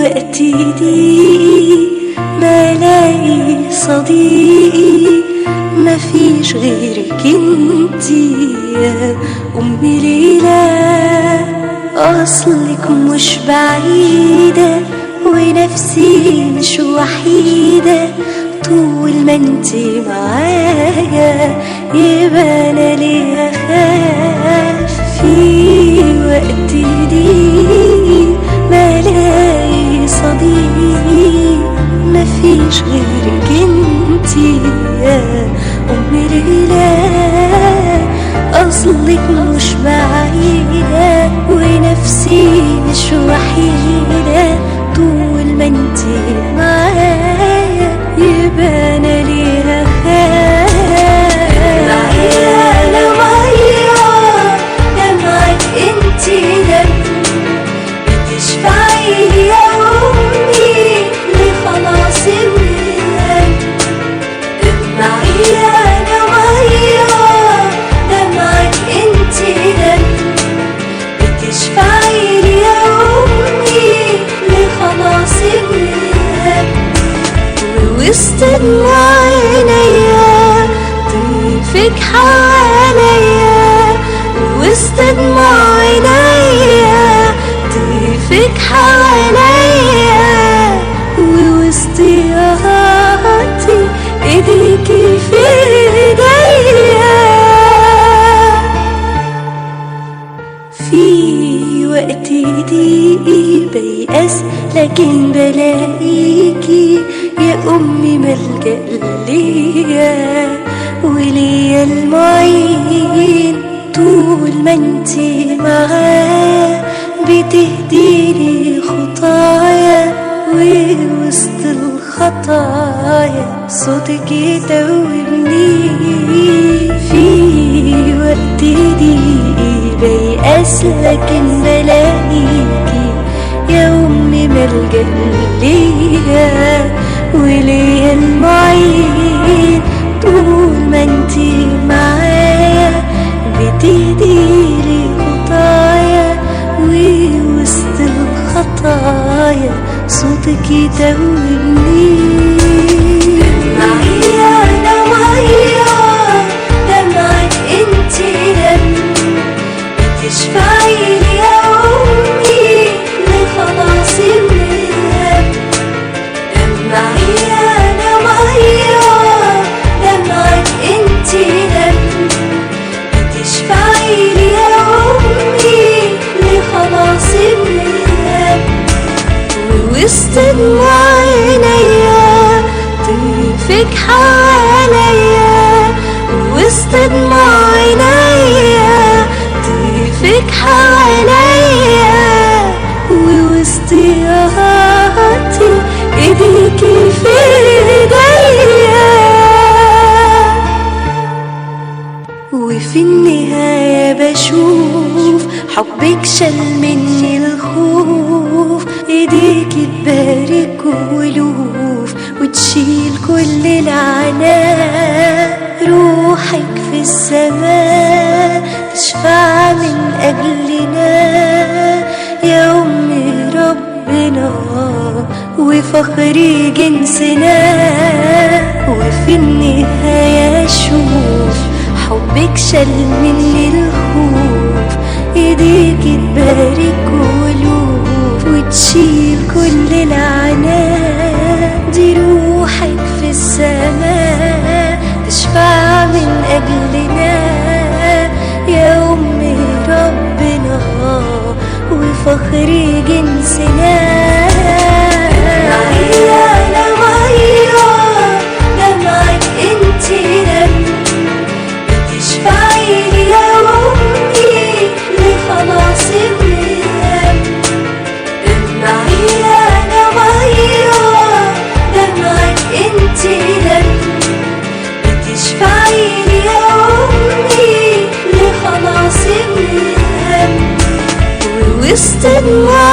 وقتي ضيق ما لاقي صديقي، مفيش غيرك انتي يا أمي ليلى. أصلك مش بعيدة ونفسي مش وحيدة، طول ما انتي معايا يبقى أنا ليه أخاف. في وقتي ضيق ما لاقي صديقي، مفيش غيرك انتي يا أمي ليلى. أصلك مش بعيدة ونفسي مش وحيدة، طول ما انتي معايا يبقى أنا ليه أخاف. معايا مية دمعك انتي دم، بتشفعي يا أمي لخلاصي من الهم. معايا مية دمعك انتي دم، بتشفعي يا أمي لخلاصي من الهم. ووسط دموع عينيا طيفك حواليا، ووسط دموع عينيا طيفك حواليا، ووسط ياهاتي ايديكي في ايديا. في وقتي ضيقي بيأس لكن بلاقيكي يا أمي ملجأ ليا وليا المعين، طول ما انتي معايا بتهديني خطايا، ووسط الخطايا صوتك يتوبني. في وقتي ضيقي بيأس لكن بلاقيكي يا أمي ملجأ ليا وليا المعين، طول ما انتي معايا بتهديلي خطايا، ووسط الخطايا صوتك يتوبني. معايا أنا مية دمعك انتي دم، بتشفعي يا أمي لخلاصي من الهم. معايا أنا مية دمعك انتي دم، بتشفعي يا أمي لخلاصي من الهم. ووسط دموع عينيا طيفك حواليا، ووسط دموع عينيا طيفك حواليا، ووسط ياهاتي ايديكي في ايديا. وفي النهاية بشوف حبك شال مني الخوف، ايديكي تبارك ولوف وتشيل كل العناء. روحك في السماء تشفع من أجلنا يا أمي ربنا وفخر جنسنا. وفي النهاية أشوف حبك شال مني الخوف، ايديكي تبارك ولوف وتشيل كل العناء. دي روحك في السماء تشفع من أجلنا يا أمي ربنا وفخر جنسنا. معايا أنا مية دمعك انتي دم، بتشفعي يا أمي لخلاصي من الهم. معايا أنا مية دمعك انتي دم، بتشفعي يا أمي لخلاصي من الهم. ووسط دموع